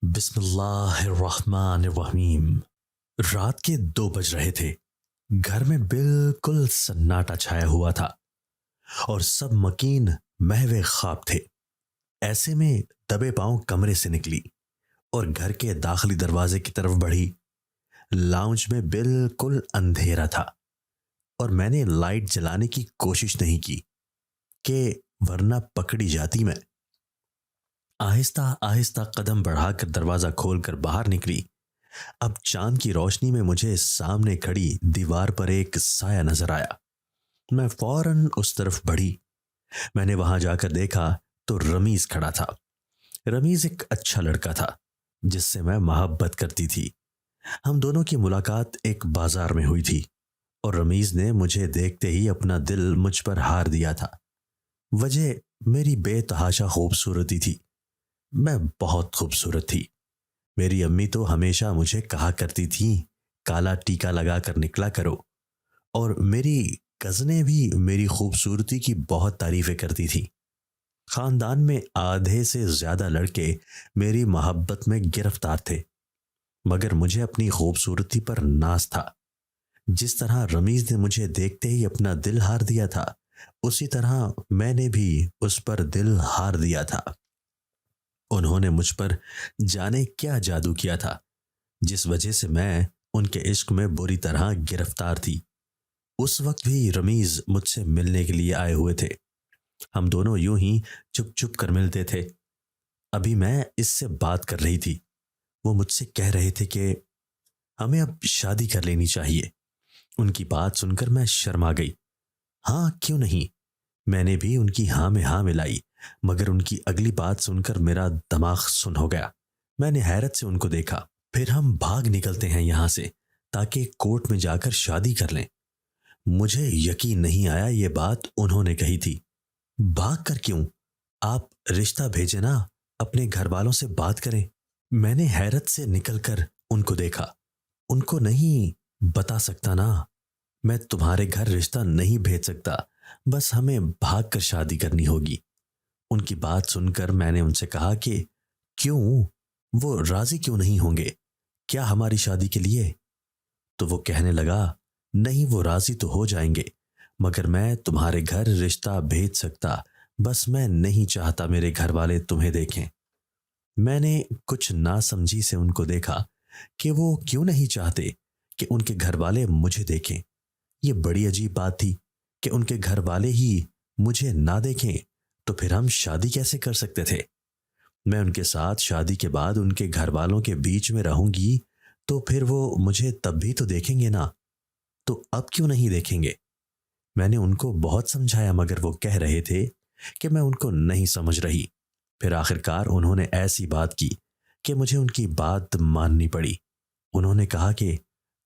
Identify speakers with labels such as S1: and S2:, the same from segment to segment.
S1: बिस्मिल्लाहिर्रहमानिर्रहीम। रात के 2 बज रहे थे। घर में बिल्कुल सन्नाटा छाया हुआ था और सब मकीन महवे ख्वाब थे। ऐसे में दबे पांव कमरे से निकली और घर के दाखिली दरवाजे की तरफ बढ़ी। लाउंज में बिल्कुल अंधेरा था और मैंने लाइट जलाने की कोशिश नहीं की कि वरना पकड़ी जाती मैं। आहिस्ता आहिस्ता कदम बढ़ाकर दरवाजा खोलकर बाहर निकली। अब चांद की रोशनी में मुझे सामने खड़ी दीवार पर एक साया नजर आया। मैं फौरन उस तरफ बढ़ी। मैंने वहां जाकर देखा तो रमीज खड़ा था। रमीज एक अच्छा लड़का था जिससे मैं मोहब्बत करती थी। हम दोनों की मुलाकात एक बाजार में हुई थी और रमीज ने मुझे देखते ही अपना दिल मुझ पर हार दिया था। वजह मेरी बेतहाशा खूबसूरती थी। मैं बहुत खूबसूरत थी। मेरी अम्मी तो हमेशा मुझे कहा करती थी, काला टीका लगाकर निकला करो। और मेरी कज़नें भी मेरी खूबसूरती की बहुत तारीफें करती थी। खानदान में आधे से ज्यादा लड़के मेरी मोहब्बत में गिरफ्तार थे, मगर मुझे अपनी खूबसूरती पर नाज था। जिस तरह रमीज ने मुझे देखते ही अपना दिल हार दिया था, उसी तरह मैंने भी उस पर दिल हार दिया था। उन्होंने मुझ पर जाने क्या जादू किया था जिस वजह से मैं उनके इश्क में बुरी तरह गिरफ्तार थी। उस वक्त भी रमीज मुझसे मिलने के लिए आए हुए थे। हम दोनों यूं ही चुप चुप कर मिलते थे। अभी मैं इससे बात कर रही थी। वो मुझसे कह रहे थे कि हमें अब शादी कर लेनी चाहिए। उनकी बात सुनकर मैं शर्मा गई। हाँ, क्यों नहीं। मैंने भी उनकी हाँ में हाँ मिलाई, मगर उनकी अगली बात सुनकर मेरा दिमाग सुन हो गया। मैंने हैरत से उनको देखा। फिर हम भाग निकलते हैं यहां से ताकि कोर्ट में जाकर शादी कर लें। मुझे यकीन नहीं आया ये बात उन्होंने कही थी। भाग कर क्यों? आप रिश्ता भेजे ना, अपने घर वालों से बात करें। मैंने हैरत से निकलकर उनको देखा। उनको नहीं बता सकता ना, मैं तुम्हारे घर रिश्ता नहीं भेज सकता, बस हमें भाग कर शादी करनी होगी। उनकी बात सुनकर मैंने उनसे कहा कि क्यों, वो राजी क्यों नहीं होंगे क्या हमारी शादी के लिए? तो वो कहने लगा, नहीं वो राजी तो हो जाएंगे, मगर मैं तुम्हारे घर रिश्ता भेज सकता, बस मैं नहीं चाहता मेरे घर वाले तुम्हें देखें। मैंने कुछ नासमझी से उनको देखा कि वो क्यों नहीं चाहते कि उनके घर वाले मुझे देखें। ये बड़ी अजीब बात थी कि उनके घर वाले ही मुझे ना देखें, तो फिर हम शादी कैसे कर सकते थे? मैं उनके साथ शादी के बाद उनके घर वालों के बीच में रहूंगी तो फिर वो मुझे तब भी तो देखेंगे ना, तो अब क्यों नहीं देखेंगे? मैंने उनको बहुत समझाया मगर वो कह रहे थे कि मैं उनको नहीं समझ रही। फिर आखिरकार उन्होंने ऐसी बात की कि मुझे उनकी बात माननी पड़ी। उन्होंने कहा कि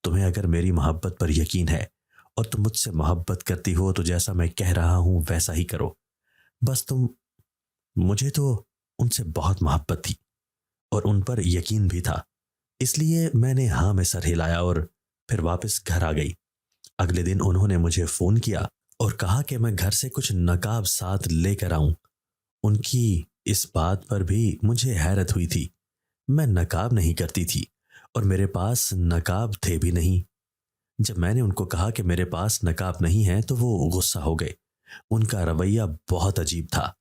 S1: तुम्हें अगर मेरी मोहब्बत पर यकीन है और तुम मुझसे मोहब्बत करती हो तो जैसा मैं कह रहा हूं वैसा ही करो। बस तुम, मुझे तो उनसे बहुत मोहब्बत थी और उन पर यकीन भी था, इसलिए मैंने हाँ में सर हिलाया और फिर वापस घर आ गई। अगले दिन उन्होंने मुझे फोन किया और कहा कि मैं घर से कुछ नकाब साथ लेकर आऊं। उनकी इस बात पर भी मुझे हैरत हुई थी। मैं नकाब नहीं करती थी और मेरे पास नकाब थे भी नहीं। जब मैंने उनको कहा कि मेरे पास नकाब नहीं है तो वो गुस्सा हो गए। उनका रवैया बहुत अजीब था।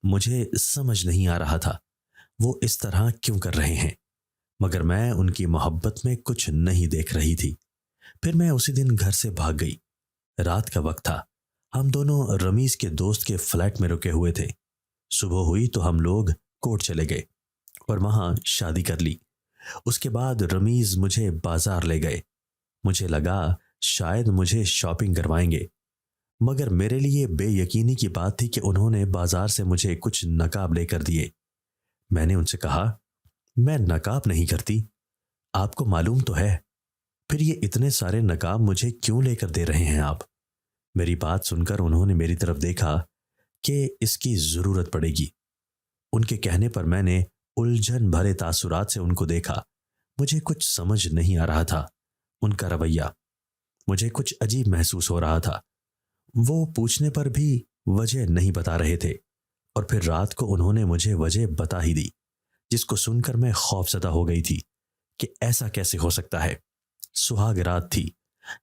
S1: मुझे समझ नहीं आ रहा था वो इस तरह क्यों कर रहे हैं, मगर मैं उनकी मोहब्बत में कुछ नहीं देख रही थी। फिर मैं उसी दिन घर से भाग गई। रात का वक्त था। हम दोनों रमीज के दोस्त के फ्लैट में रुके हुए थे। सुबह हुई तो हम लोग कोर्ट चले गए और वहां शादी कर ली। उसके बाद रमीज मुझे बाजार ले गए। मुझे लगा शायद मुझे शॉपिंग करवाएंगे, मगर मेरे लिए बेयकीनी की बात थी कि उन्होंने बाजार से मुझे कुछ नकाब लेकर दिए। मैंने उनसे कहा, मैं नकाब नहीं करती, आपको मालूम तो है। फिर ये इतने सारे नकाब मुझे क्यों लेकर दे रहे हैं आप? मेरी बात सुनकर उन्होंने मेरी तरफ देखा कि इसकी जरूरत पड़ेगी। उनके कहने पर मैंने उलझन भरे तासुरात से उनको देखा। मुझे कुछ समझ नहीं आ रहा था। उनका रवैया मुझे कुछ अजीब महसूस हो रहा था। वो पूछने पर भी वजह नहीं बता रहे थे और फिर रात को उन्होंने मुझे वजह बता ही दी। जिसको सुनकर मैं खौफजदा हो गई थी कि ऐसा कैसे हो सकता है। सुहाग रात थी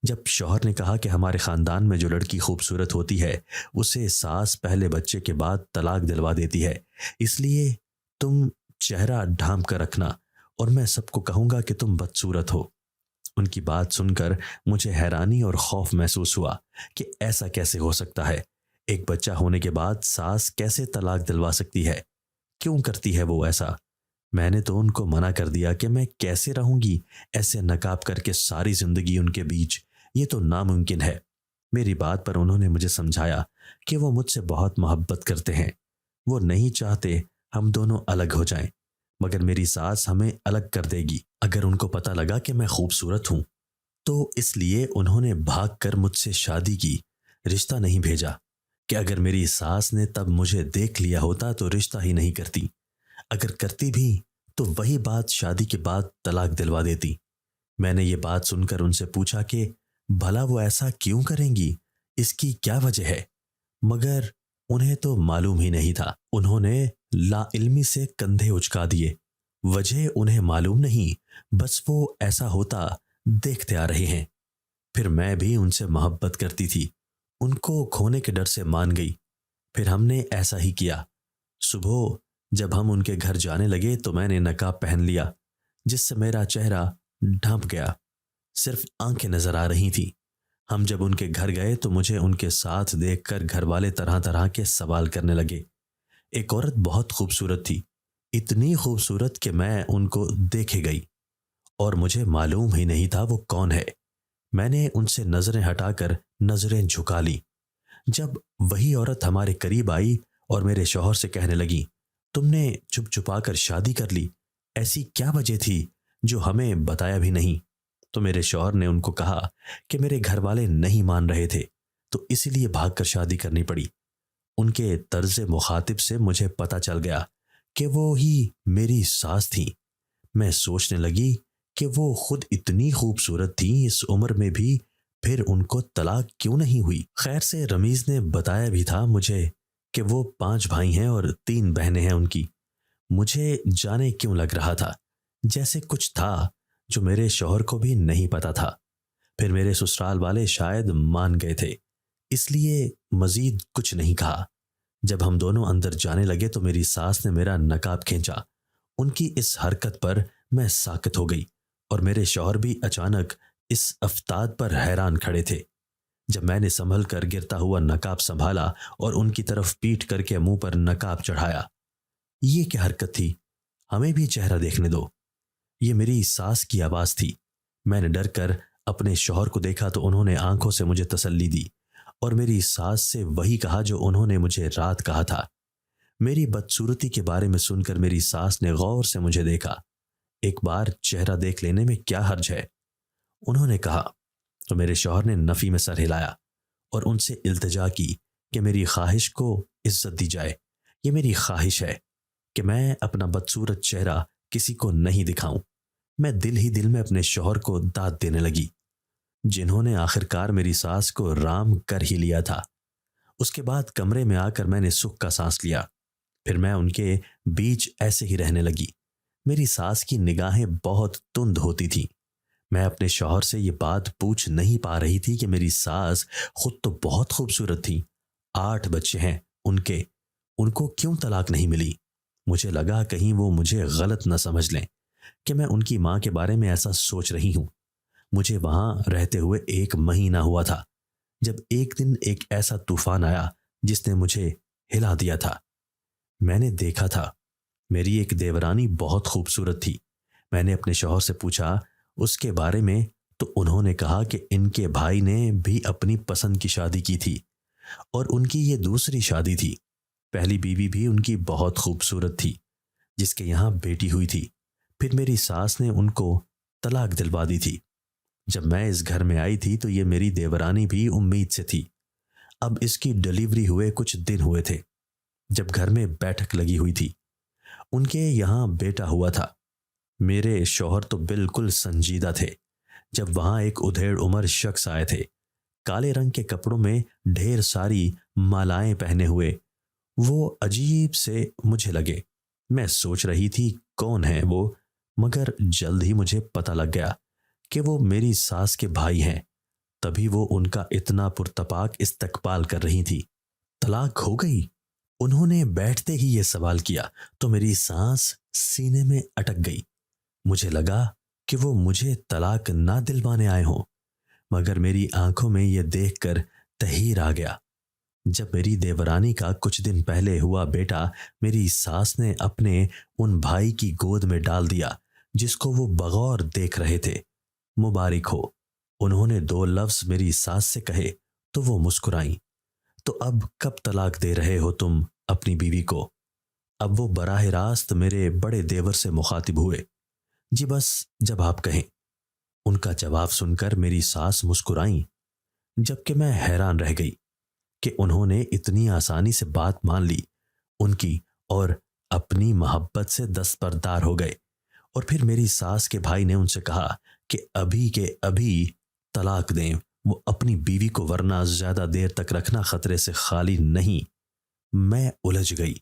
S1: जब शौहर ने कहा कि हमारे खानदान में जो लड़की खूबसूरत होती है उसे सास पहले बच्चे के बाद तलाक दिलवा देती है, इसलिए तुम चेहरा ढांप कर रखना और मैं सबको कहूंगा कि तुम बदसूरत हो। उनकी बात सुनकर मुझे हैरानी और खौफ महसूस हुआ कि ऐसा कैसे हो सकता है। एक बच्चा होने के बाद सास कैसे तलाक दिलवा सकती है? क्यों करती है वो ऐसा? मैंने तो उनको मना कर दिया कि मैं कैसे रहूंगी ऐसे नकाब करके सारी जिंदगी उनके बीच, ये तो नामुमकिन है। मेरी बात पर उन्होंने मुझे समझाया कि वो मुझसे बहुत मोहब्बत करते हैं, वो नहीं चाहते हम दोनों अलग हो जाएं, मगर मेरी सास हमें अलग कर देगी अगर उनको पता लगा कि मैं खूबसूरत हूं। तो इसलिए उन्होंने भाग कर मुझसे शादी की, रिश्ता नहीं भेजा। कि अगर मेरी सास ने तब मुझे देख लिया होता तो रिश्ता ही नहीं करती, अगर करती भी तो वही बात शादी के बाद तलाक दिलवा देती। मैंने ये बात सुनकर उनसे पूछा कि भला वो ऐसा क्यों करेंगी, इसकी क्या वजह है? मगर उन्हें तो मालूम ही नहीं था। उन्होंने लाइल्मी से कंधे उचका दिए। वजह उन्हें मालूम नहीं, बस वो ऐसा होता देखते आ रहे हैं। फिर मैं भी उनसे मोहब्बत करती थी, उनको खोने के डर से मान गई। फिर हमने ऐसा ही किया। सुबह जब हम उनके घर जाने लगे तो मैंने नकाब पहन लिया, जिससे मेरा चेहरा ढंप गया, सिर्फ आंखें नजर आ रही थी। हम जब उनके घर गए तो मुझे उनके साथ देखकर घर वाले तरह तरह के सवाल करने लगे। एक औरत बहुत खूबसूरत थी, इतनी खूबसूरत कि मैं उनको देखे गई और मुझे मालूम ही नहीं था वो कौन है। मैंने उनसे नजरें हटाकर नजरें झुका ली। जब वही औरत हमारे करीब आई और मेरे शौहर से कहने लगी, तुमने चुप छुपा कर शादी कर ली, ऐसी क्या वजह थी जो हमें बताया भी नहीं? तो मेरे शौहर ने उनको कहा कि मेरे घर वाले नहीं मान रहे थे तो इसीलिए भागकर शादी करनी पड़ी। उनके तर्ज मुखातिब से मुझे पता चल गया कि वो ही मेरी सास थी। मैं सोचने लगी कि वो खुद इतनी खूबसूरत थी इस उम्र में भी, फिर उनको तलाक क्यों नहीं हुई? खैर से रमीज ने बताया भी था मुझे कि वो 5 भाई हैं और 3 बहनें हैं उनकी। मुझे जाने क्यों लग रहा था जैसे कुछ था जो मेरे शौहर को भी नहीं पता था। फिर मेरे ससुराल वाले शायद मान गए थे, इसलिए मजीद कुछ नहीं कहा। जब हम दोनों अंदर जाने लगे तो मेरी सास ने मेरा नकाब खींचा। उनकी इस हरकत पर मैं साकित हो गई और मेरे शौहर भी अचानक इस अफ्ताद पर हैरान खड़े थे। जब मैंने संभल कर गिरता हुआ नकाब संभाला और उनकी तरफ पीट करके मुंह पर नकाब चढ़ाया। ये क्या हरकत थी? हमें भी चेहरा देखने दो। ये मेरी सास की आवाज थी। मैंने डर कर अपने शौहर को देखा तो उन्होंने आंखों से मुझे तसल्ली दी और मेरी सास से वही कहा जो उन्होंने मुझे रात कहा था। मेरी बदसूरती के बारे में सुनकर मेरी सास ने गौर से मुझे देखा। एक बार चेहरा देख लेने में क्या हर्ज है, उन्होंने कहा। तो मेरे शौहर ने नफी में सर हिलाया और उनसे इल्तिजा की कि मेरी ख्वाहिश को इज्जत दी जाए। ये मेरी ख्वाहिश है कि मैं अपना बदसूरत चेहरा किसी को नहीं दिखाऊं। मैं दिल ही दिल में अपने शौहर को दाद देने लगी, जिन्होंने आखिरकार मेरी सास को राम कर ही लिया था। उसके बाद कमरे में आकर मैंने सुख का सांस लिया। फिर मैं उनके बीच ऐसे ही रहने लगी। मेरी सास की निगाहें बहुत तुंद होती थी। मैं अपने शौहर से ये बात पूछ नहीं पा रही थी कि मेरी सास खुद तो बहुत खूबसूरत थी, 8 बच्चे हैं उनके, उनको क्यों तलाक नहीं मिली? मुझे लगा कहीं वो मुझे गलत न समझ लें कि मैं उनकी मां के बारे में ऐसा सोच रही हूं। मुझे वहां रहते हुए 1 महीना हुआ था जब एक दिन एक ऐसा तूफान आया जिसने मुझे हिला दिया था। मैंने देखा था मेरी एक देवरानी बहुत खूबसूरत थी। मैंने अपने शौहर से पूछा उसके बारे में तो उन्होंने कहा कि इनके भाई ने भी अपनी पसंद की शादी की थी और उनकी ये दूसरी शादी थी। पहली बीवी भी उनकी बहुत खूबसूरत थी जिसके यहाँ बेटी हुई थी। फिर मेरी सास ने उनको तलाक दिलवा दी थी। जब मैं इस घर में आई थी तो ये मेरी देवरानी भी उम्मीद से थी। अब इसकी डिलीवरी हुए कुछ दिन हुए थे जब घर में बैठक लगी हुई थी। उनके यहाँ बेटा हुआ था। मेरे शौहर तो बिल्कुल संजीदा थे जब वहां एक उधेड़ उम्र शख्स आए थे, काले रंग के कपड़ों में ढेर सारी मालाएं पहने हुए। वो अजीब से मुझे लगे। मैं सोच रही थी कौन है वो, मगर जल्द ही मुझे पता लग गया कि वो मेरी सास के भाई हैं। तभी वो उनका इतना पुरतपाक इस्तकबाल कर रही थी। तलाक हो गई? उन्होंने बैठते ही ये सवाल किया तो मेरी सांस सीने में अटक गई। मुझे लगा कि वो मुझे तलाक ना दिलवाने आए हों, मगर मेरी आंखों में ये देखकर तहीर आ गया। जब मेरी देवरानी का कुछ दिन पहले हुआ बेटा मेरी सास ने अपने उन भाई की गोद में डाल दिया जिसको वो बगौर देख रहे थे। मुबारक हो, उन्होंने 2 लफ्ज मेरी सास से कहे तो वो मुस्कुराई। तो अब कब तलाक दे रहे हो तुम अपनी बीवी को? अब वो बराह रास्त मेरे बड़े देवर से मुखातिब हुए। जी बस, जब आप कहें। उनका जवाब सुनकर मेरी सास मुस्कुराई, जबकि मैं हैरान रह गई कि उन्होंने इतनी आसानी से बात मान ली। उनकी और अपनी मोहब्बत से दस्तबरदार हो गए। और फिर मेरी सास के भाई ने उनसे कहा कि अभी के अभी तलाक दें वो अपनी बीवी को, वरना ज्यादा देर तक रखना खतरे से खाली नहीं। मैं उलझ गई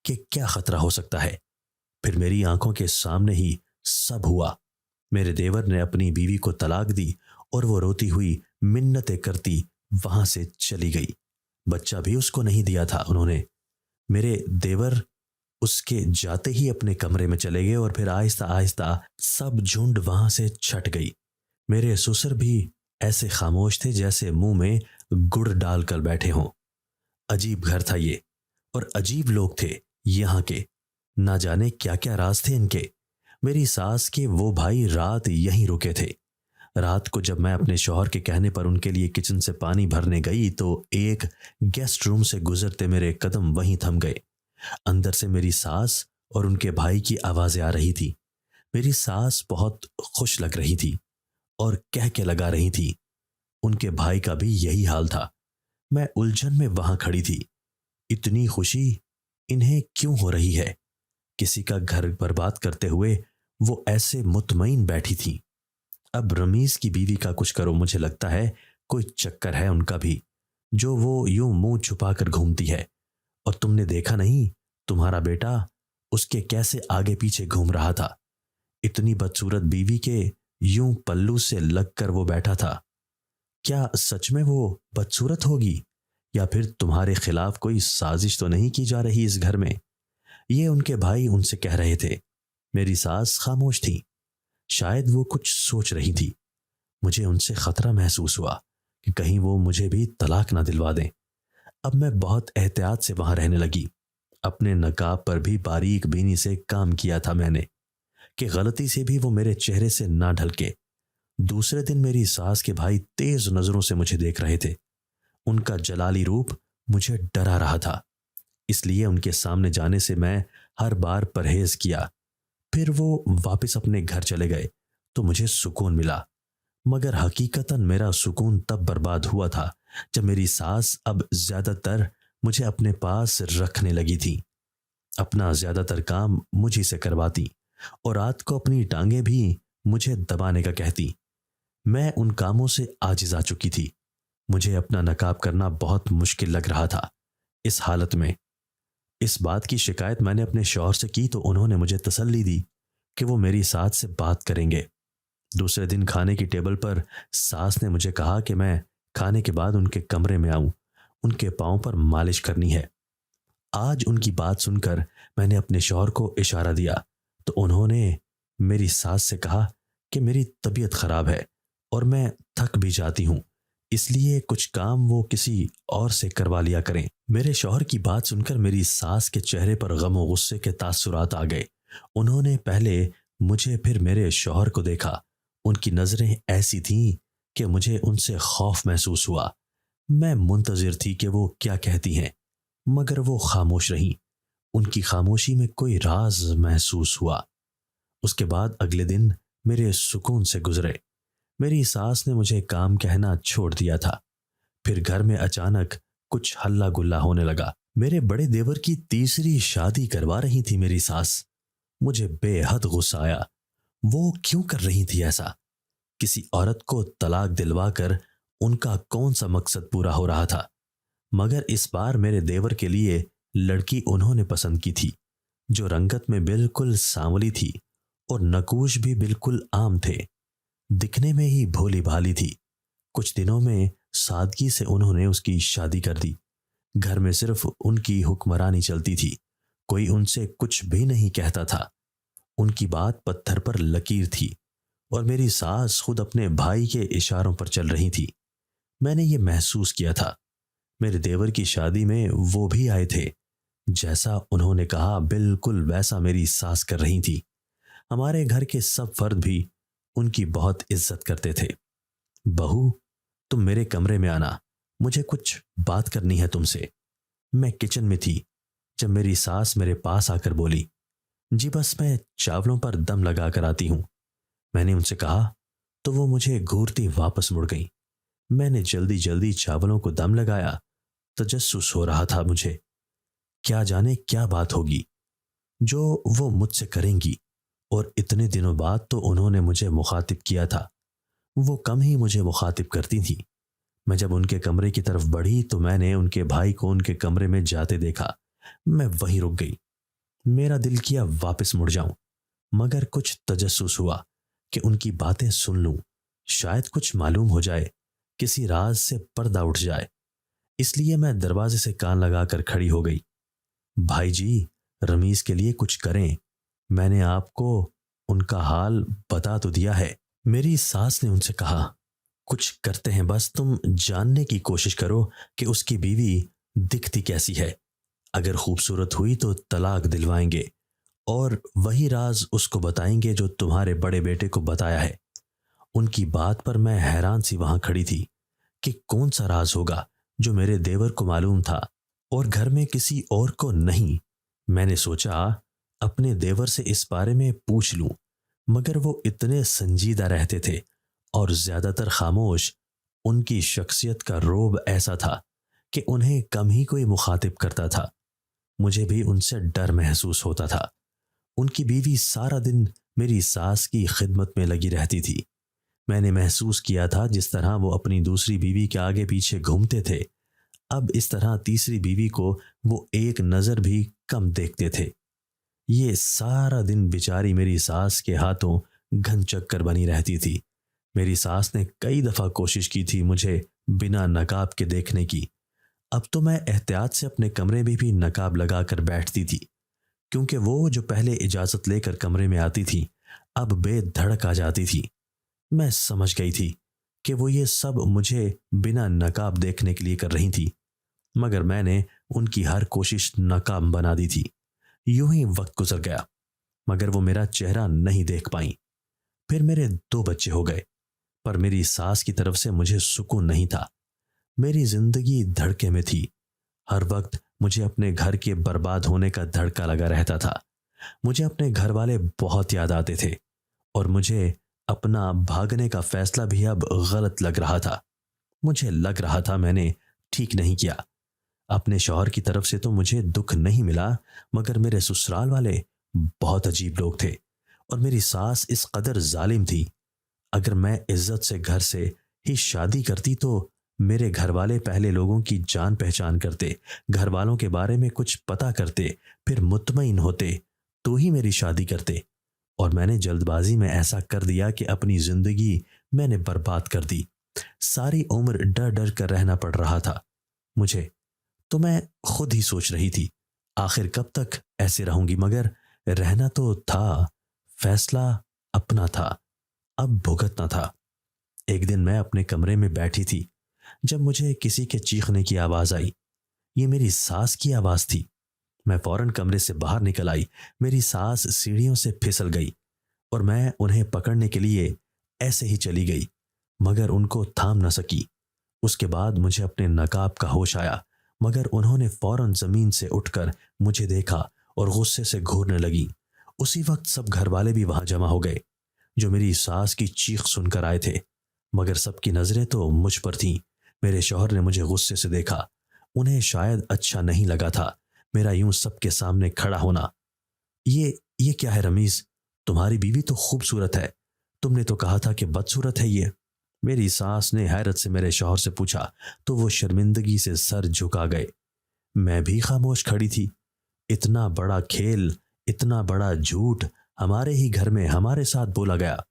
S1: कि क्या खतरा हो सकता है। फिर मेरी आंखों के सामने ही सब हुआ। मेरे देवर ने अपनी बीवी को तलाक दी और वो रोती हुई मिन्नतें करती वहां से चली गई। बच्चा भी उसको नहीं दिया था उन्होंने। मेरे देवर उसके जाते ही अपने कमरे में चले गए और फिर आहिस्ता आहिस्ता सब झुंड वहां से छट गई। मेरे ससुर भी ऐसे खामोश थे जैसे मुंह में गुड़ डालकर बैठे हों। अजीब घर था ये, और अजीब लोग थे यहाँ के। ना जाने क्या क्या राज थे इनके। मेरी सास के वो भाई रात यहीं रुके थे। रात को जब मैं अपने शौहर के कहने पर उनके लिए किचन से पानी भरने गई तो एक गेस्ट रूम से गुजरते मेरे कदम वहीं थम गए। अंदर से मेरी सास और उनके भाई की आवाजें आ रही थी। मेरी सास बहुत खुश लग रही थी और कह के लगा रही थी। उनके भाई का भी यही हाल था। मैं उलझन में वहां खड़ी थी। इतनी खुशी इन्हें क्यों हो रही है? किसी का घर बर्बाद करते हुए वो ऐसे मुतमईन बैठी थी। अब रमीज की बीवी का कुछ करो, मुझे लगता है कोई चक्कर है उनका भी, जो वो यूं मुंह छुपाकर घूमती है। और तुमने देखा नहीं तुम्हारा बेटा उसके कैसे आगे पीछे घूम रहा था। इतनी बदसूरत बीवी के यूं पल्लू से लगकर वो बैठा था। क्या सच में वो बदसूरत होगी, या फिर तुम्हारे खिलाफ कोई साजिश तो नहीं की जा रही इस घर में? ये उनके भाई उनसे कह रहे थे। मेरी सास खामोश थी। शायद वो कुछ सोच रही थी। मुझे उनसे खतरा महसूस हुआ कि कहीं वो मुझे भी तलाक ना दिलवा दें। अब मैं बहुत एहतियात से वहां रहने लगी। अपने नकाब पर भी बारीक बीनी से काम किया था मैंने कि गलती से भी वो मेरे चेहरे से ना ढलके। दूसरे दिन मेरी सास के भाई तेज नजरों से मुझे देख रहे थे। उनका जलाली रूप मुझे डरा रहा था, इसलिए उनके सामने जाने से मैं हर बार परहेज किया। फिर वो वापस अपने घर चले गए तो मुझे सुकून मिला, मगर हकीकतन मेरा सुकून तब बर्बाद हुआ था जब मेरी सास अब ज्यादातर मुझे अपने पास रखने लगी थी। अपना ज्यादातर काम मुझी से करवाती और रात को अपनी टांगे भी मुझे दबाने का कहती। मैं उन कामों से आजिज आ चुकी थी। मुझे अपना नकाब करना बहुत मुश्किल लग रहा था। इस हालत में इस बात की शिकायत मैंने अपने शौहर से की तो उन्होंने मुझे तसल्ली दी कि वो मेरी सास से बात करेंगे। दूसरे दिन खाने की टेबल पर सास ने मुझे कहा कि मैं खाने के बाद उनके कमरे में आऊं, उनके पांव पर मालिश करनी है। आज उनकी बात सुनकर मैंने अपने शौहर को इशारा दिया तो उन्होंने मेरी सास से कहा कि मेरी तबीयत खराब है और मैं थक भी जाती हूं, इसलिए कुछ काम वो किसी और से करवा लिया करें। मेरे शौहर की बात सुनकर मेरी सास के चेहरे पर गम और गुस्से के तासुरात आ गए। उन्होंने पहले मुझे फिर मेरे शौहर को देखा। उनकी नजरें ऐसी थीं कि मुझे उनसे खौफ महसूस हुआ। मैं मुंतजिर थी कि वो क्या कहती हैं, मगर वो खामोश रहीं। उनकी खामोशी में कोई राज महसूस हुआ। उसके बाद अगले दिन मेरे सुकून से गुजरे। मेरी सास ने मुझे काम कहना छोड़ दिया था। फिर घर में अचानक कुछ हल्ला गुल्ला होने लगा। मेरे बड़े देवर की तीसरी शादी करवा रही थी मेरी सास। मुझे बेहद गुस्सा आया। वो क्यों कर रही थी ऐसा? किसी औरत को तलाक दिलवाकर उनका कौन सा मकसद पूरा हो रहा था? मगर इस बार मेरे देवर के लिए लड़की उन्होंने पसंद की थी। जो रंगत में बिल्कुल सांवली थी और नकूश भी बिल्कुल आम थे। दिखने में ही भोली भाली थी। कुछ दिनों में सादगी से उन्होंने उसकी शादी कर दी। घर में सिर्फ उनकी हुक्मरानी चलती थी, कोई उनसे कुछ भी नहीं कहता था। उनकी बात पत्थर पर लकीर थी और मेरी सास खुद अपने भाई के इशारों पर चल रही थी। मैंने ये महसूस किया था। मेरे देवर की शादी में वो भी आए थे। जैसा उन्होंने कहा बिल्कुल वैसा मेरी सास कर रही थी। हमारे घर के सब फर्द भी उनकी बहुत इज्जत करते थे। बहू, तुम मेरे कमरे में आना, मुझे कुछ बात करनी है तुमसे। मैं किचन में थी जब मेरी सास मेरे पास आकर बोली, जी बस मैं चावलों पर दम लगा कर आती हूं। मैंने उनसे कहा तो वो मुझे घूरती वापस मुड़ गई। मैंने जल्दी जल्दी चावलों को दम लगाया। तजस्सुस हो रहा था मुझे, क्या जाने क्या बात होगी जो वो मुझसे करेंगी। और इतने दिनों बाद तो उन्होंने मुझे मुखातिब किया था। वो कम ही मुझे मुखातिब करती थी। मैं जब उनके कमरे की तरफ बढ़ी तो मैंने उनके भाई को उनके कमरे में जाते देखा। मैं वहीं रुक गई। मेरा दिल किया वापस मुड़ जाऊं, मगर कुछ तजस्सुस हुआ कि उनकी बातें सुन लूं, शायद कुछ मालूम हो जाए, किसी राज से पर्दा उठ जाए। इसलिए मैं दरवाजे से कान लगाकर खड़ी हो गई। भाई जी, रमीज के लिए कुछ करें। मैंने आपको उनका हाल बता तो दिया है। मेरी सास ने उनसे कहा, कुछ करते हैं, बस तुम जानने की कोशिश करो कि उसकी बीवी दिखती कैसी है। अगर खूबसूरत हुई तो तलाक दिलवाएंगे और वही राज उसको बताएंगे जो तुम्हारे बड़े बेटे को बताया है। उनकी बात पर मैं हैरान सी वहां खड़ी थी कि कौन सा राज होगा जो मेरे देवर को मालूम था और घर में किसी और को नहीं। मैंने सोचा अपने देवर से इस बारे में पूछ लूं, मगर वो इतने संजीदा रहते थे और ज्यादातर खामोश। उनकी शख्सियत का रोब ऐसा था कि उन्हें कम ही कोई मुखातिब करता था। मुझे भी उनसे डर महसूस होता था। उनकी बीवी सारा दिन मेरी सास की खिदमत में लगी रहती थी। मैंने महसूस किया था जिस तरह वो अपनी दूसरी बीवी के आगे पीछे घूमते थे, अब इस तरह तीसरी बीवी को वो एक नजर भी कम देखते थे। ये सारा दिन बेचारी मेरी सास के हाथों घन चक्कर बनी रहती थी। मेरी सास ने कई दफा कोशिश की थी मुझे बिना नकाब के देखने की। अब तो मैं एहतियात से अपने कमरे में भी नकाब लगाकर बैठती थी, क्योंकि वो जो पहले इजाजत लेकर कमरे में आती थी अब बेधड़क आ जाती थी। मैं समझ गई थी कि वो ये सब मुझे बिना नकाब देखने के लिए कर रही थी, मगर मैंने उनकी हर कोशिश नाकाम बना दी थी। यूं ही वक्त गुजर गया, मगर वो मेरा चेहरा नहीं देख पाई। फिर मेरे 2 बच्चे हो गए, पर मेरी सास की तरफ से मुझे सुकून नहीं था। मेरी जिंदगी धड़के में थी। हर वक्त मुझे अपने घर के बर्बाद होने का धड़का लगा रहता था। मुझे अपने घर वाले बहुत याद आते थे और मुझे अपना भागने का फैसला भी अब गलत लग रहा था। मुझे लग रहा था मैंने ठीक नहीं किया। अपने शौहर की तरफ से तो मुझे दुख नहीं मिला, मगर मेरे ससुराल वाले बहुत अजीब लोग थे और मेरी सास इस कदर जालिम थी। अगर मैं इज्जत से घर से ही शादी करती तो मेरे घर वाले पहले लोगों की जान पहचान करते, घर वालों के बारे में कुछ पता करते, फिर मुतमईन होते तो ही मेरी शादी करते। और मैंने जल्दबाजी में ऐसा कर दिया कि अपनी जिंदगी मैंने बर्बाद कर दी। सारी उम्र डर डर कर रहना पड़ रहा था मुझे। तो मैं खुद ही सोच रही थी आखिर कब तक ऐसे रहूंगी, मगर रहना तो था, फैसला अपना था, अब भुगतना था। एक दिन मैं अपने कमरे में बैठी थी जब मुझे किसी के चीखने की आवाज आई। ये मेरी सास की आवाज थी। मैं फौरन कमरे से बाहर निकल आई। मेरी सास सीढ़ियों से फिसल गई और मैं उन्हें पकड़ने के लिए ऐसे ही चली गई, मगर उनको थाम न सकी। उसके बाद मुझे अपने नकाब का होश आया, मगर उन्होंने फौरन जमीन से उठकर मुझे देखा और गुस्से से घूरने लगी। उसी वक्त सब घर वाले भी वहां जमा हो गए जो मेरी सास की चीख सुनकर आए थे, मगर सबकी नजरें तो मुझ पर थीं। मेरे शौहर ने मुझे गुस्से से देखा। उन्हें शायद अच्छा नहीं लगा था मेरा यूं सबके सामने खड़ा होना। ये क्या है रमीज, तुम्हारी बीवी तो खूबसूरत है, तुमने तो कहा था कि बदसूरत है ये। मेरी सास ने हैरत से मेरे शौहर से पूछा तो वो शर्मिंदगी से सर झुका गए। मैं भी खामोश खड़ी थी। इतना बड़ा खेल इतना बड़ा झूठ हमारे ही घर में हमारे साथ बोला गया।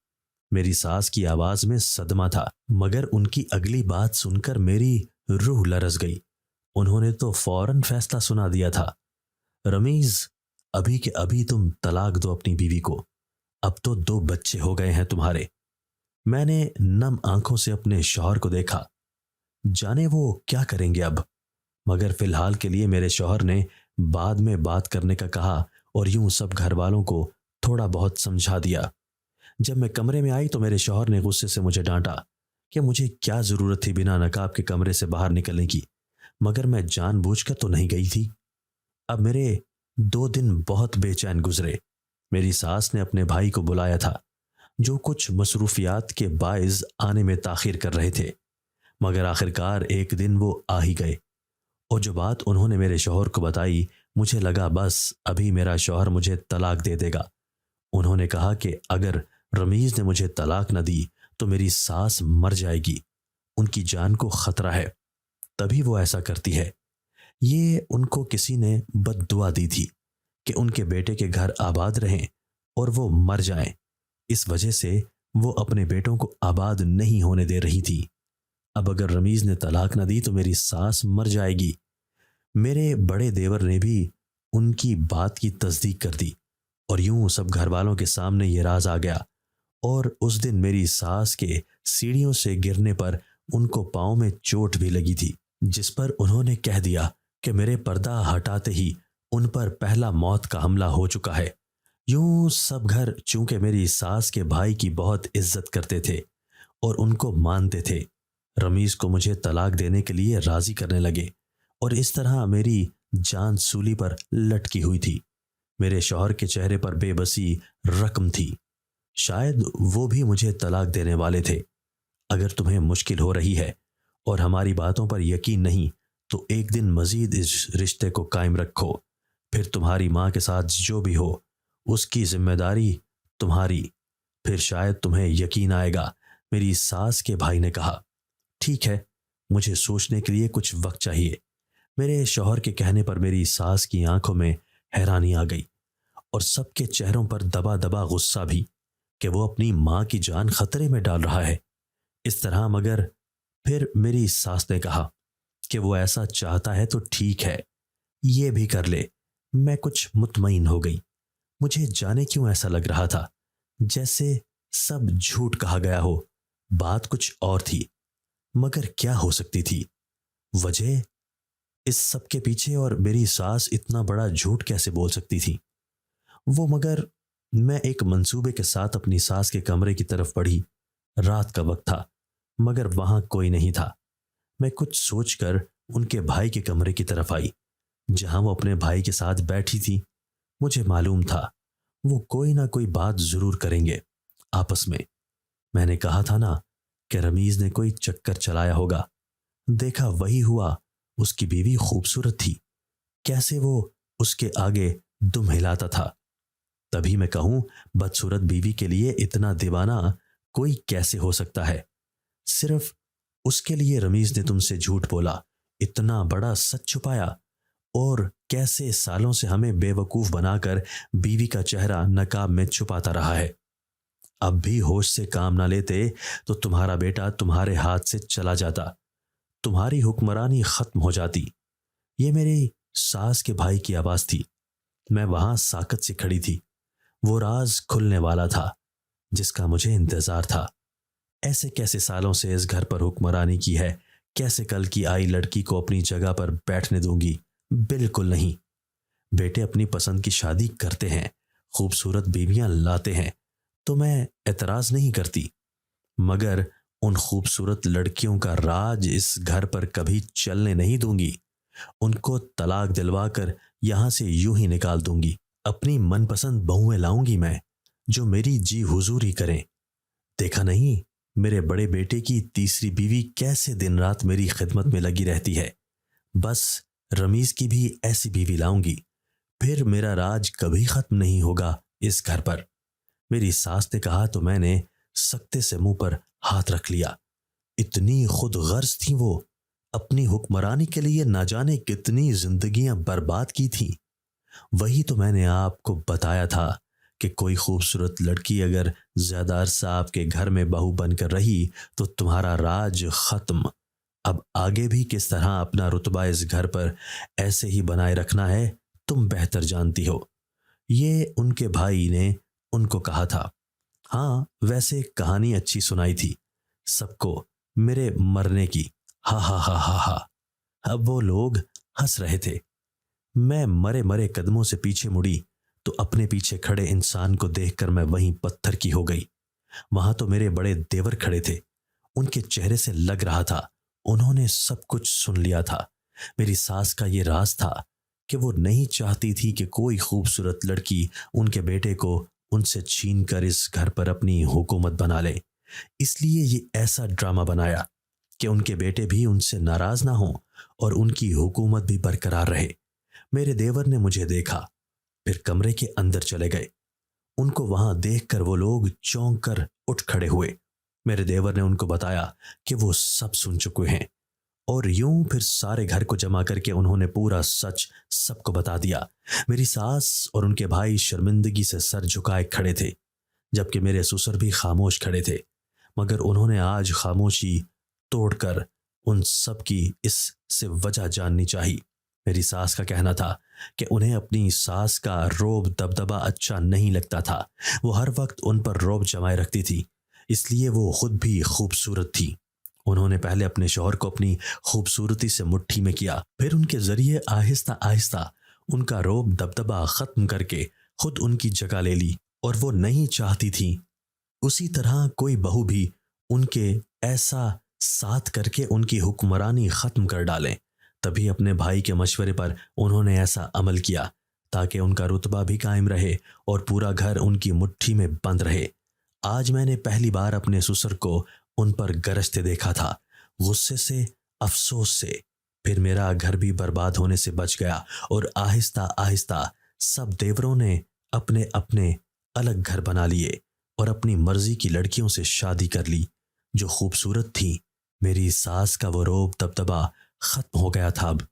S1: मेरी सास की आवाज में सदमा था, मगर उनकी अगली बात सुनकर मेरी रूह लरस गई। उन्होंने तो फौरन फैसला सुना दिया था, रमीज, अभी के अभी तुम तलाक दो अपनी बीवी को। अब तो 2 बच्चे हो गए हैं तुम्हारे। मैंने नम आंखों से अपने शौहर को देखा, जाने वो क्या करेंगे अब। मगर फिलहाल के लिए मेरे शौहर ने बाद में बात करने का कहा और यूं सब घर वालों को थोड़ा बहुत समझा दिया। जब मैं कमरे में आई तो मेरे शौहर ने गुस्से से मुझे डांटा कि मुझे क्या जरूरत थी बिना नकाब के कमरे से बाहर निकलने की, मगर मैं जानबूझकर तो नहीं गई थी। अब मेरे 2 दिन बहुत बेचैन गुजरे। मेरी सास ने अपने भाई को बुलाया था, जो कुछ मसरूफियात के बाइस आने में ताखिर कर रहे थे, मगर आखिरकार एक दिन वो आ ही गए। और जो बात उन्होंने मेरे शौहर को बताई, मुझे लगा बस अभी मेरा शौहर मुझे तलाक दे देगा। उन्होंने कहा कि अगर रमीज ने मुझे तलाक न दी तो मेरी सास मर जाएगी, उनकी जान को खतरा है, तभी वो ऐसा करती है। ये उनको किसी ने बद्दुआ दी थी कि उनके बेटे के घर आबाद रहें और वो मर जाएं। इस वजह से वो अपने बेटों को आबाद नहीं होने दे रही थी। अब अगर रमीज ने तलाक न दी तो मेरी सास मर जाएगी। मेरे बड़े देवर ने भी उनकी बात की तस्दीक कर दी और यूं सब घर वालों के सामने ये राज आ गया। और उस दिन मेरी सास के सीढ़ियों से गिरने पर उनको पांव में चोट भी लगी थी, जिस पर उन्होंने कह दिया कि मेरे पर्दा हटाते ही उन पर पहला मौत का हमला हो चुका है। यूं सब घर चूंकि मेरी सास के भाई की बहुत इज्जत करते थे और उनको मानते थे, रमीज को मुझे तलाक देने के लिए राजी करने लगे और इस तरह मेरी जान सूली पर लटकी हुई थी। मेरे शौहर के चेहरे पर बेबसी रकम थी। शायद वो भी मुझे तलाक देने वाले थे। अगर तुम्हें मुश्किल हो रही है और हमारी बातों पर यकीन नहीं तो एक दिन मजीद इस रिश्ते को कायम रखो, फिर तुम्हारी माँ के साथ जो भी हो उसकी जिम्मेदारी तुम्हारी, फिर शायद तुम्हें यकीन आएगा। मेरी सास के भाई ने कहा, ठीक है, मुझे सोचने के लिए कुछ वक्त चाहिए। मेरे शौहर के कहने पर मेरी सास की आंखों में हैरानी आ गई और सबके चेहरों पर दबा दबा गुस्सा भी कि वो अपनी माँ की जान खतरे में डाल रहा है इस तरह। मगर फिर मेरी सास ने कहा कि वो ऐसा चाहता है तो ठीक है, ये भी कर ले। मैं कुछ मुतमईन हो गई। मुझे जाने क्यों ऐसा लग रहा था जैसे सब झूठ कहा गया हो, बात कुछ और थी। मगर क्या हो सकती थी वजह इस सब के पीछे, और मेरी सास इतना बड़ा झूठ कैसे बोल सकती थी वो। मगर मैं एक मंसूबे के साथ अपनी सास के कमरे की तरफ बढ़ी। रात का वक्त था मगर वहां कोई नहीं था। मैं कुछ सोचकर उनके भाई के कमरे की तरफ आई जहां वो अपने भाई के साथ बैठी थी। मुझे मालूम था वो कोई ना कोई बात जरूर करेंगे आपस में। मैंने कहा था ना कि रमीज ने कोई चक्कर चलाया होगा। देखा वही हुआ। उसकी बीवी खूबसूरत थी, कैसे वो उसके आगे दुम हिलाता था। तभी मैं कहूं, बदसूरत बीवी के लिए इतना दीवाना कोई कैसे हो सकता है। सिर्फ उसके लिए रमीज ने तुमसे झूठ बोला, इतना बड़ा सच छुपाया, और कैसे सालों से हमें बेवकूफ बनाकर बीवी का चेहरा नकाब में छुपाता रहा है। अब भी होश से काम ना लेते तो तुम्हारा बेटा तुम्हारे हाथ से चला जाता, तुम्हारी हुक्मरानी खत्म हो जाती। ये मेरी सास के भाई की आवाज थी। मैं वहां साकत से खड़ी थी। वो राज खुलने वाला था जिसका मुझे इंतजार था। ऐसे कैसे सालों से इस घर पर हुक्मरानी की है, कैसे कल की आई लड़की को अपनी जगह पर बैठने दूंगी? बिल्कुल नहीं। बेटे अपनी पसंद की शादी करते हैं, खूबसूरत बीवियां लाते हैं, तो मैं एतराज नहीं करती, मगर उन खूबसूरत लड़कियों का राज इस घर पर कभी चलने नहीं दूंगी। उनको तलाक दिलवाकर यहां से यूं ही निकाल दूंगी। अपनी मनपसंद बहुएं लाऊंगी मैं, जो मेरी जी हुजूरी करें। देखा नहीं मेरे बड़े बेटे की तीसरी बीवी कैसे दिन रात मेरी खिदमत में लगी रहती है। बस रमीज की भी ऐसी बीवी लाऊंगी, फिर मेरा राज कभी खत्म नहीं होगा इस घर पर। मेरी सास ने कहा तो मैंने सख्ते से मुंह पर हाथ रख लिया। इतनी खुद गर्ज थी वो, अपनी हुक्मरानी के लिए ना जाने कितनी जिंदगियां बर्बाद की थी। वही तो मैंने आपको बताया था कि कोई खूबसूरत लड़की अगर ज्यादा अरसा आपके घर में बहू बनकर रही तो तुम्हारा राज खत्म। अब आगे भी किस तरह अपना रुतबा इस घर पर ऐसे ही बनाए रखना है तुम बेहतर जानती हो। ये उनके भाई ने उनको कहा था। हाँ, वैसे कहानी अच्छी सुनाई थी सबको मेरे मरने की। हा हा हा हा हा। अब वो लोग हंस रहे थे। मैं मरे मरे कदमों से पीछे मुड़ी तो अपने पीछे खड़े इंसान को देखकर मैं वहीं पत्थर की हो गई। वहां तो मेरे बड़े देवर खड़े थे। उनके चेहरे से लग रहा था उन्होंने सब कुछ सुन लिया था। मेरी सास का ये राज था कि वो नहीं चाहती थी कि कोई खूबसूरत लड़की उनके बेटे को उनसे छीन कर इस घर पर अपनी हुकूमत बना ले। इसलिए ये ऐसा ड्रामा बनाया कि उनके बेटे भी उनसे नाराज ना हो और उनकी हुकूमत भी बरकरार रहे। मेरे देवर ने मुझे देखा, फिर कमरे के अंदर चले गए। उनको वहां देखकर वो लोग चौंक कर उठ खड़े हुए। मेरे देवर ने उनको बताया कि वो सब सुन चुके हैं और यूं फिर सारे घर को जमा करके उन्होंने पूरा सच सबको बता दिया। मेरी सास और उनके भाई शर्मिंदगी से सर झुकाए खड़े थे, जबकि मेरे ससुर भी खामोश खड़े थे। मगर उन्होंने आज खामोशी तोड़कर उन सब की इससे वजह जाननी चाहिए। मेरी सास का कहना था कि उन्हें अपनी सास का रोब दबदबा अच्छा नहीं लगता था। वो हर वक्त उन पर रोब जमाए रखती थी, इसलिए वो खुद भी खूबसूरत थी। उन्होंने पहले अपने शौहर को अपनी खूबसूरती से मुट्ठी में किया, फिर उनके जरिए आहिस्ता आहिस्ता उनका रोब दबदबा खत्म करके खुद उनकी जगह ले ली। और वो नहीं चाहती थी उसी तरह कोई बहू भी उनके ऐसा साथ करके उनकी हुक्मरानी खत्म कर डाले। तभी अपने भाई के मशवरे पर उन्होंने ऐसा अमल किया ताकि उनका रुतबा भी कायम रहे और पूरा घर उनकी मुट्ठी में बंद रहे। आज मैंने पहली बार अपने ससुर को उन पर गरजते देखा था, गुस्से से, अफसोस से। फिर मेरा घर भी बर्बाद होने से बच गया और आहिस्ता आहिस्ता सब देवरों ने अपने अपने अलग घर बना लिए और अपनी मर्जी की लड़कियों से शादी कर ली जो खूबसूरत थी। मेरी सास का वो रोब दबदबा खत्म हो गया था। अब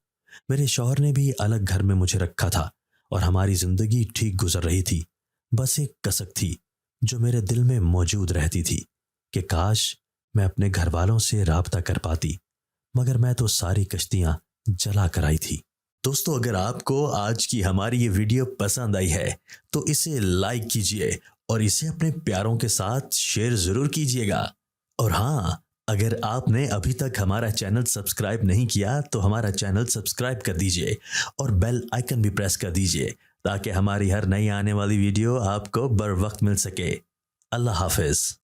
S1: मेरे शौहर ने भी अलग घर में मुझे रखा था और हमारी जिंदगी ठीक गुजर रही थी। बस एक कसक थी जो मेरे दिल में मौजूद रहती थी कि काश मैं अपने घर वालों से राबता कर पाती, मगर मैं तो सारी कश्तियां जला कर आई थी। दोस्तों, अगर आपको आज की हमारी ये वीडियो पसंद आई है तो इसे लाइक कीजिए और इसे अपने प्यारों के साथ शेयर जरूर कीजिएगा। और हाँ, अगर आपने अभी तक हमारा चैनल सब्सक्राइब नहीं किया तो हमारा चैनल सब्सक्राइब कर दीजिए और बेल आइकन भी प्रेस कर दीजिए ताकि हमारी हर नई आने वाली वीडियो आपको बर वक्त मिल सके। अल्लाह हाफिज।